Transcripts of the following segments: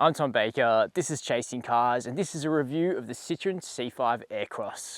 I'm Tom Baker, this is Chasing Cars, and this is a review of the Citroen C5 Aircross.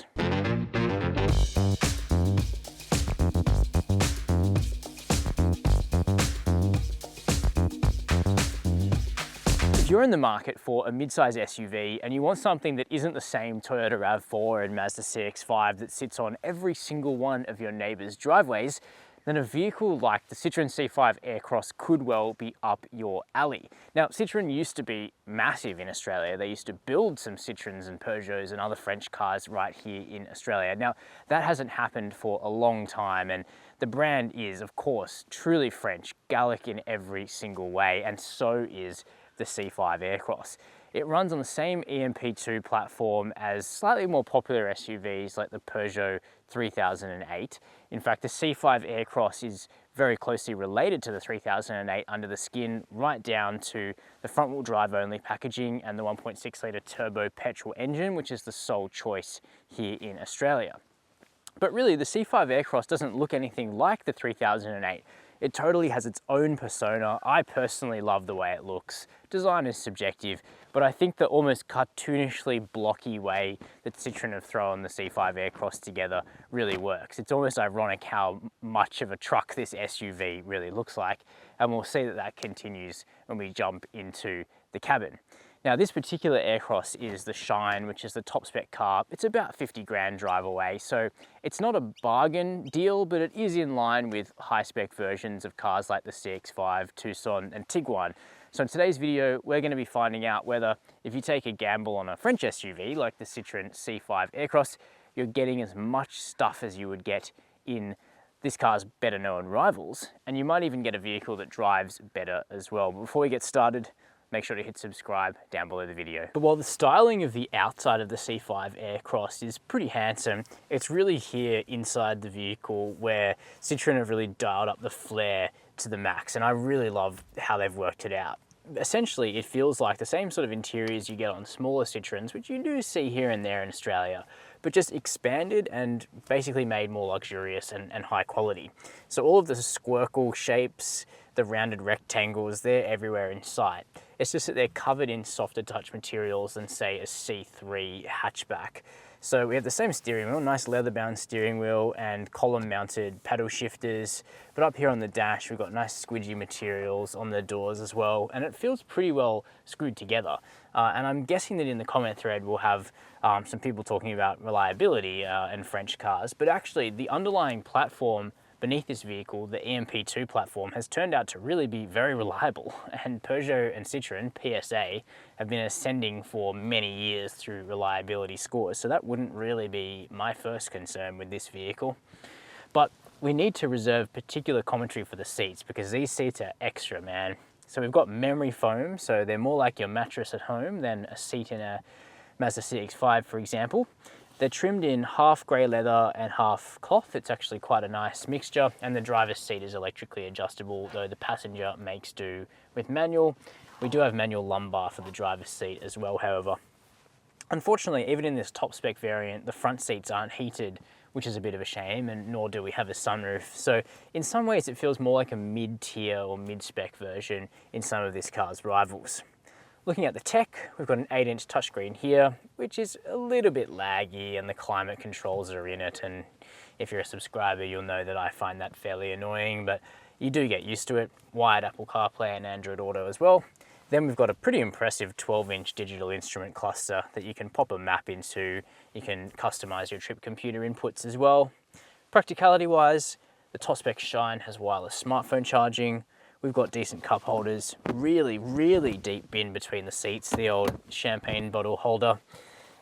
If you're in the market for a mid-size SUV and you want something that isn't the same Toyota RAV4 and Mazda CX-5 that sits on every single one of your neighbour's driveways, then a vehicle like the Citroen C5 Aircross could well be up your alley. Now, Citroen used to be massive in Australia. They used to build some Citroens and Peugeots and other French cars right here in Australia. Now, that hasn't happened for a long time, and the brand is, of course, truly French, Gallic in every single way, and so is the C5 Aircross. It runs on the same EMP2 platform as slightly more popular SUVs like the Peugeot 3008. In fact, the C5 Aircross is very closely related to the 3008 under the skin, right down to the front-wheel drive only packaging and the 1.6 litre turbo petrol engine, which is the sole choice here in Australia. But really, the C5 Aircross doesn't look anything like the 3008. It totally has its own persona. I personally love the way it looks. Design is subjective, but I think the almost cartoonishly blocky way that Citroen have thrown the C5 Aircross together really works. It's almost ironic how much of a truck this SUV really looks like, and we'll see that that continues when we jump into the cabin. Now, this particular Aircross is the Shine, which is the top spec car. It's about 50 grand drive away, so it's not a bargain deal, but it is in line with high spec versions of cars like the CX-5, Tucson and Tiguan. So in today's video, we're going to be finding out whether, if you take a gamble on a French SUV like the Citroen C5 Aircross, you're getting as much stuff as you would get in this car's better known rivals, and you might even get a vehicle that drives better as well. But before we get started, make sure to hit subscribe down below the video. But while the styling of the outside of the C5 Aircross is pretty handsome, it's really here inside the vehicle where Citroen have really dialed up the flair to the max, and I really love how they've worked it out. Essentially, it feels like the same sort of interiors you get on smaller Citroens, which you do see here and there in Australia, but just expanded and basically made more luxurious and high quality. So all of the squircle shapes, the rounded rectangles, they're everywhere in sight. It's just that they're covered in softer touch materials than, say, a C3 hatchback. So we have the same steering wheel, nice leather-bound steering wheel and column-mounted paddle shifters. But up here on the dash, we've got nice squidgy materials on the doors as well, and it feels pretty well screwed together. And I'm guessing that in the comment thread, we'll have some people talking about reliability in French cars, but actually the underlying platform beneath this vehicle, the EMP2 platform, has turned out to really be very reliable, and Peugeot and Citroen, PSA, have been ascending for many years through reliability scores, so that wouldn't really be my first concern with this vehicle. But we need to reserve particular commentary for the seats, because these seats are extra, man. So we've got memory foam, so they're more like your mattress at home than a seat in a Mazda CX-5, for example. They're trimmed in half grey leather and half cloth. It's actually quite a nice mixture, and the driver's seat is electrically adjustable, though the passenger makes do with manual. We do have manual lumbar for the driver's seat as well, however. Unfortunately, even in this top spec variant, the front seats aren't heated, which is a bit of a shame, and nor do we have a sunroof. So in some ways it feels more like a mid-tier or mid-spec version in some of this car's rivals. Looking at the tech, we've got an 8-inch touchscreen here, which is a little bit laggy, and the climate controls are in it, and if you're a subscriber, you'll know that I find that fairly annoying, but you do get used to it. Wired Apple CarPlay and Android Auto as well. Then we've got a pretty impressive 12-inch digital instrument cluster that you can pop a map into. You can customize your trip computer inputs as well. Practicality-wise, the top spec Shine has wireless smartphone charging. We've got decent cup holders, really, really deep bin between the seats, the old champagne bottle holder,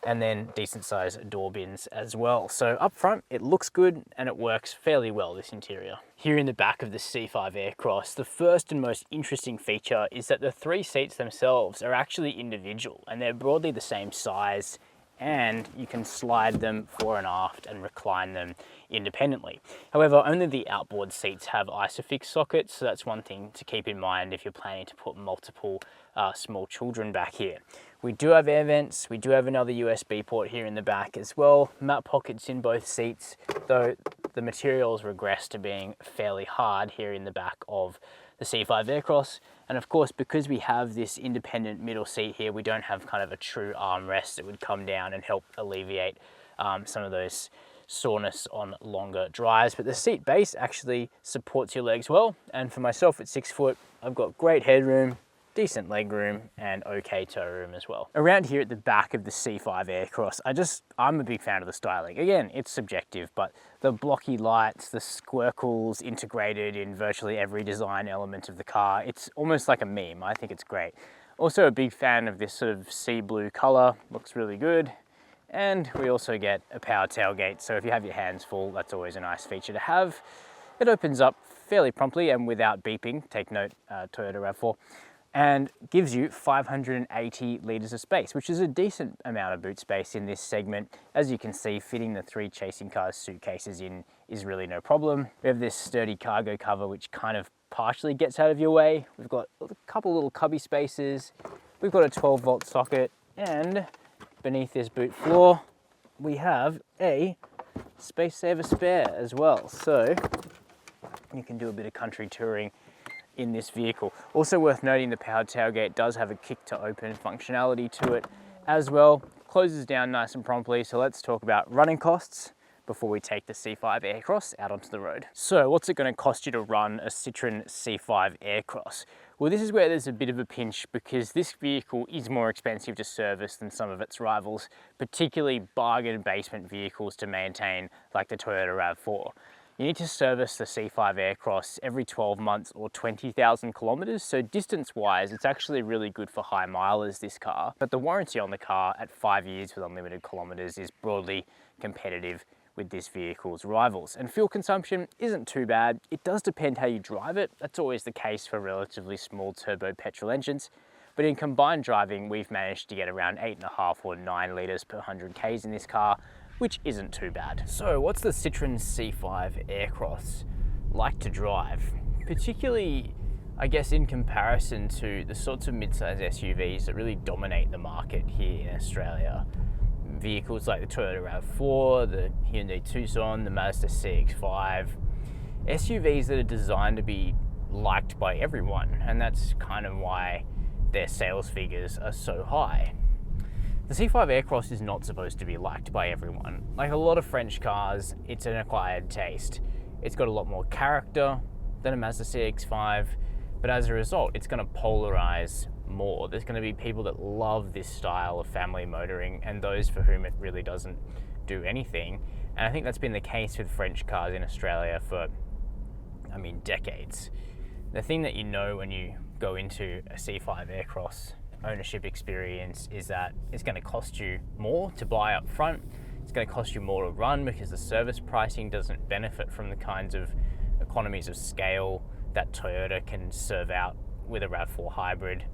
and then decent sized door bins as well. So up front, it looks good and it works fairly well, this interior. Here in the back of the C5 Aircross, the first and most interesting feature is that the three seats themselves are actually individual, and they're broadly the same size, and you can slide them fore and aft and recline them independently. However, only the outboard seats have ISOFIX sockets, so that's one thing to keep in mind if you're planning to put multiple small children back here. We do have air vents, we do have another USB port here in the back as well, map pockets in both seats, though the materials regress to being fairly hard here in the back of the the C5 Aircross. And of course, because we have this independent middle seat here, we don't have kind of a true armrest that would come down and help alleviate some of those soreness on longer drives. But the seat base actually supports your legs well. And for myself at 6 foot, I've got great headroom, decent leg room, and okay toe room as well. Around here at the back of the C5 Aircross, I'm a big fan of the styling. Again, it's subjective, but the blocky lights, the squircles integrated in virtually every design element of the car, it's almost like a meme. I think it's great. Also a big fan of this sort of sea blue color, looks really good. And we also get a power tailgate, so if you have your hands full, that's always a nice feature to have. It opens up fairly promptly and without beeping, take note, Toyota RAV4, and gives you 580 litres of space, which is a decent amount of boot space in this segment. As you can see, fitting the 3 chasing cars suitcases in is really no problem. We have this sturdy cargo cover, which kind of partially gets out of your way. We've got a couple little cubby spaces. We've got a 12-volt socket, and beneath this boot floor, we have a space saver spare as well. So you can do a bit of country touring in this vehicle. Also worth noting, the powered tailgate does have a kick to open functionality to it as well. Closes down nice and promptly. So let's talk about running costs before we take the C5 Aircross out onto the road. So what's it going to cost you to run a Citroen C5 Aircross? Well, this is where there's a bit of a pinch, because this vehicle is more expensive to service than some of its rivals, particularly bargain basement vehicles to maintain like the Toyota RAV4. You need to service the C5 Aircross every 12 months or 20,000 kilometers. So distance wise, it's actually really good for high milers, this car. But the warranty on the car at 5 years with unlimited kilometers is broadly competitive with this vehicle's rivals. And fuel consumption isn't too bad. It does depend how you drive it. That's always the case for relatively small turbo petrol engines. But in combined driving, we've managed to get around 8.5 or 9 litres per 100 Ks in this car, which isn't too bad. So what's the Citroen C5 Aircross like to drive? Particularly, I guess, in comparison to the sorts of midsize SUVs that really dominate the market here in Australia. Vehicles like the Toyota RAV4, the Hyundai Tucson, the Mazda CX-5, SUVs that are designed to be liked by everyone, and that's kind of why their sales figures are so high. The C5 Aircross is not supposed to be liked by everyone. Like a lot of French cars, it's an acquired taste. It's got a lot more character than a Mazda CX-5, but as a result, it's going to polarize more. There's going to be people that love this style of family motoring and those for whom it really doesn't do anything. And I think that's been the case with French cars in Australia for, decades. The thing that you know when you go into a C5 Aircross ownership experience is that it's going to cost you more to buy up front. It's going to cost you more to run because the service pricing doesn't benefit from the kinds of economies of scale that Toyota can serve out with a RAV4 hybrid.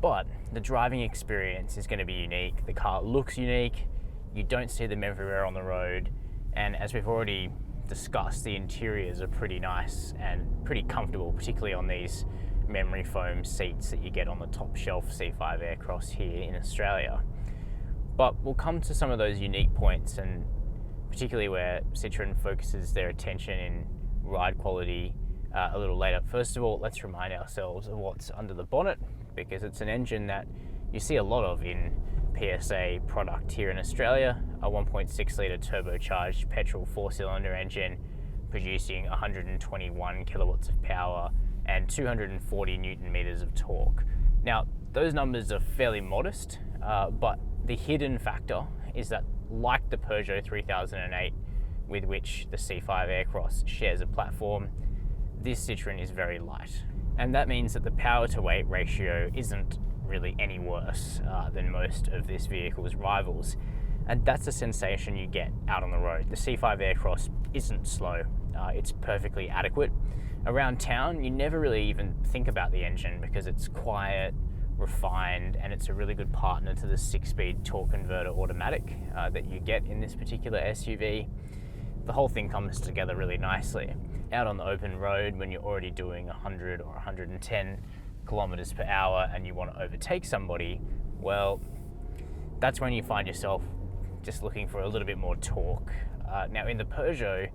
But the driving experience is going to be unique. The car looks unique. You don't see them everywhere on the road. And as we've already discussed, the interiors are pretty nice and pretty comfortable, particularly on these memory foam seats that you get on the top shelf C5 Aircross here in Australia. But we'll come to some of those unique points, and particularly where Citroen focuses their attention in ride quality a little later. First of all, let's remind ourselves of what's under the bonnet, because it's an engine that you see a lot of in PSA product here in Australia. A 1.6 litre turbocharged petrol 4-cylinder engine producing 121 kilowatts of power and 240 newton meters of torque. Now, those numbers are fairly modest, but the hidden factor is that, like the Peugeot 3008, with which the C5 Aircross shares a platform, this Citroen is very light. And that means that the power to weight ratio isn't really any worse than most of this vehicle's rivals. And that's the sensation you get out on the road. The C5 Aircross isn't slow, it's perfectly adequate. Around town, you never really even think about the engine because it's quiet, refined, and it's a really good partner to the 6-speed torque converter automatic that you get in this particular SUV. The whole thing comes together really nicely. Out on the open road, when you're already doing 100 or 110 kilometers per hour and you want to overtake somebody, well, that's when you find yourself just looking for a little bit more torque. Now in the Peugeot,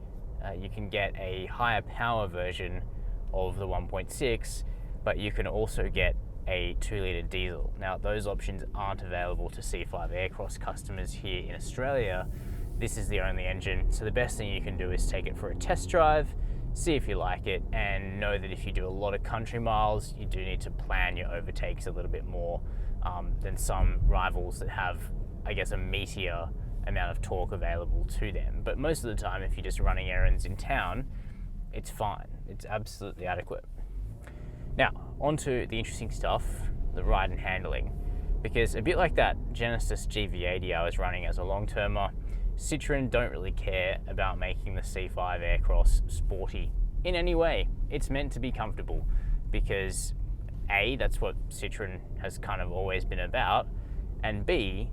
you can get a higher power version of the 1.6 but you can also get a 2-litre diesel. Now, those options aren't available to C5 Aircross customers here in Australia. This is the only engine, so the best thing you can do is take it for a test drive, see if you like it, and know that if you do a lot of country miles, you do need to plan your overtakes a little bit more than some rivals that have, I guess, a meatier amount of torque available to them. But most of the time, if you're just running errands in town, it's fine. It's absolutely adequate. Now, onto the interesting stuff, the ride and handling. Because a bit like that Genesis GV80 I was running as a long-termer, Citroen don't really care about making the C5 Aircross sporty in any way. It's meant to be comfortable because A, that's what Citroen has kind of always been about, and B,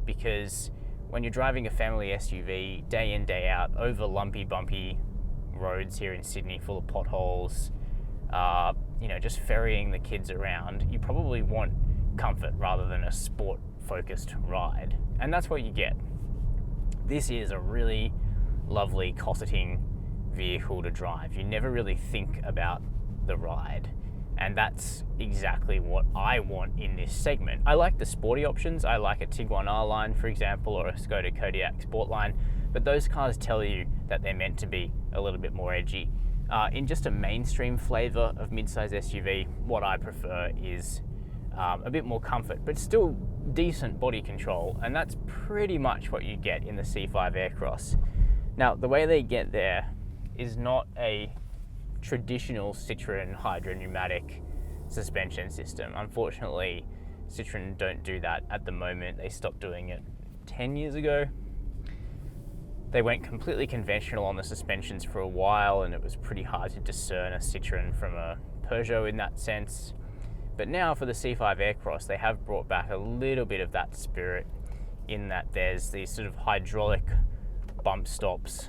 because when you're driving a family SUV day in, day out over lumpy, bumpy roads here in Sydney full of potholes, you know, just ferrying the kids around, you probably want comfort rather than a sport-focused ride. And that's what you get. This is a really lovely, cosseting vehicle to drive. You never really think about the ride. And that's exactly what I want in this segment. I like the sporty options. I like a Tiguan R-Line, for example, or a Skoda Kodiaq Sportline, but those cars tell you that they're meant to be a little bit more edgy. In just a mainstream flavor of midsize SUV, what I prefer is a bit more comfort, but still decent body control, and that's pretty much what you get in the C5 Aircross. Now, the way they get there is not a traditional Citroen hydropneumatic suspension system. Unfortunately, Citroen don't do that at the moment. They stopped doing it 10 years ago. They went completely conventional on the suspensions for a while, and it was pretty hard to discern a Citroen from a Peugeot in that sense. But now for the C5 Aircross, they have brought back a little bit of that spirit in that there's these sort of hydraulic bump stops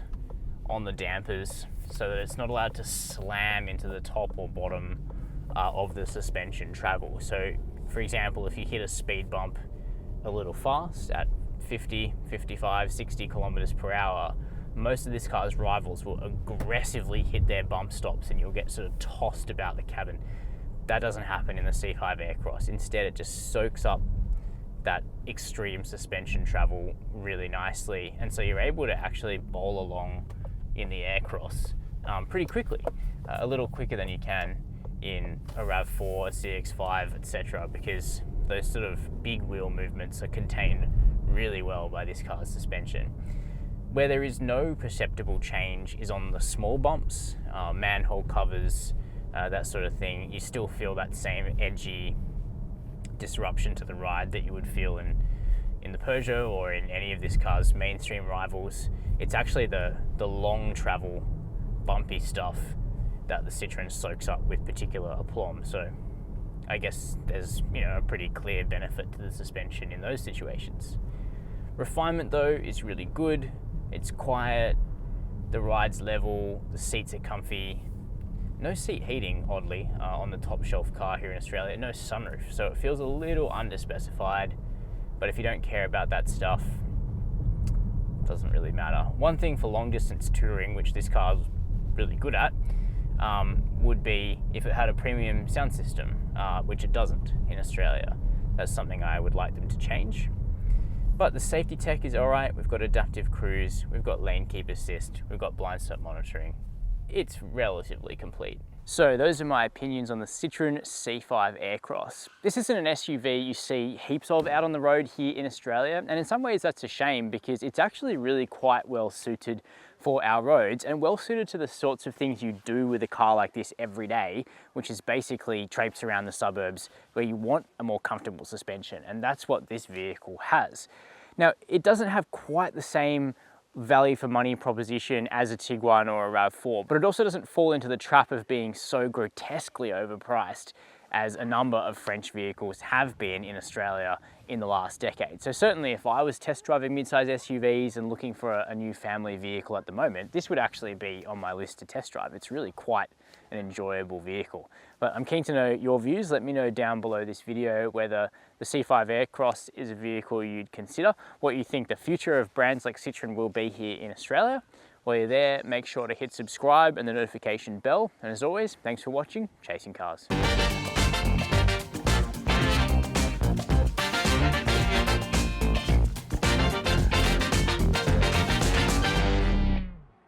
on the dampers so that it's not allowed to slam into the top or bottom of the suspension travel. So, for example, if you hit a speed bump a little fast at 50, 55, 60 kilometers per hour, most of this car's rivals will aggressively hit their bump stops and you'll get sort of tossed about the cabin. That doesn't happen in the C5 Aircross. Instead, it just soaks up that extreme suspension travel really nicely, and so you're able to actually bowl along in the Aircross pretty quickly, a little quicker than you can in a RAV4, a CX-5, etc., because those sort of big wheel movements are contained really well by this car's suspension. Where there is no perceptible change is on the small bumps, manhole covers, that sort of thing. You still feel that same edgy disruption to the ride that you would feel in the Peugeot or in any of this car's mainstream rivals. It's actually the long travel bumpy stuff that the Citroen soaks up with particular aplomb. So I guess there's, you know, a pretty clear benefit to the suspension in those situations. Refinement though is really good. It's quiet, the ride's level, the seats are comfy. No seat heating, oddly, on the top shelf car here in Australia. No sunroof, so it feels a little underspecified. But if you don't care about that stuff, it doesn't really matter. One thing for long distance touring, which this car's really good at, would be if it had a premium sound system, which it doesn't in Australia. That's something I would like them to change. But the safety tech is alright. We've got adaptive cruise, we've got lane keep assist, we've got blind spot monitoring. It's relatively complete. So those are my opinions on the Citroen C5 Aircross. This isn't an SUV you see heaps of out on the road here in Australia, and in some ways that's a shame because it's actually really quite well suited for our roads and well suited to the sorts of things you do with a car like this every day, which is basically traipse around the suburbs where you want a more comfortable suspension, and that's what this vehicle has. Now, it doesn't have quite the same value for money proposition as a Tiguan or a RAV4, but it also doesn't fall into the trap of being so grotesquely overpriced as a number of French vehicles have been in Australia in the last decade. So certainly if I was test driving midsize SUVs and looking for a new family vehicle at the moment, this would actually be on my list to test drive. It's really quite an enjoyable vehicle. But I'm keen to know your views. Let me know down below this video whether the C5 Aircross is a vehicle you'd consider, what you think the future of brands like Citroen will be here in Australia. While you're there, make sure to hit subscribe and the notification bell. And as always, thanks for watching Chasing Cars.